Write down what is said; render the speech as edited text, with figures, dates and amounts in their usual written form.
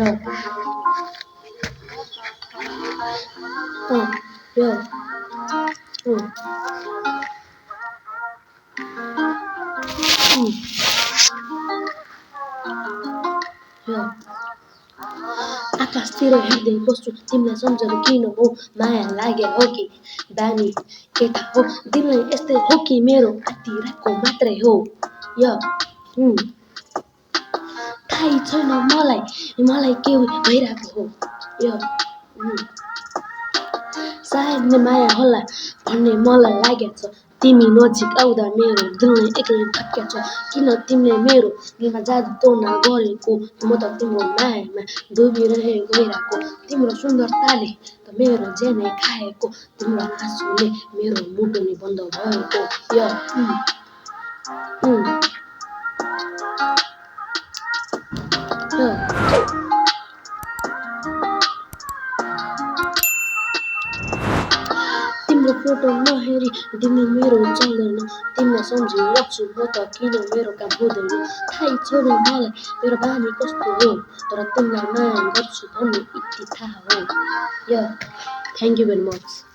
Yeah. Yeah. Mm. Mm. Yeah. आकाशतिर हेर्दै बस्छु तिमीलाई सम्झनु किन हो माया लागे हो कि बानी केटा हो दिललाई यस्तै हो कि मेरो आँटिरहेको मात्रै हो य थाहै छैन मलाई मलाई के भइरहेको हो य सायद नै माया होला भन्ने मलाई लागेको छ तिमी नजिक आउँदा मेरो दिलले एक्लै भत्केछ किन तिमीले मेरो दिलमा जादु टोना गरेको म त तिम्रो मायामा डुबिरहे गइरहेको तिम्रो सुन्दरताले त मेरो ज्यानै खाएको तिम्रो आँसुले मेरो मुटु नि बन्द भएको य तिम्रो फोटो नहेरी तिमी मेरो चल्दैन तिमीलाई सम्झिराख्छु म त किन मेरो काम हुँदैन थाहै छैन मलाई मेरो बानी कस्तो हो तर तिमीलाई माया गर्छु भन्ने यति थाहा हो य थ्याङ्क यू भेरी मच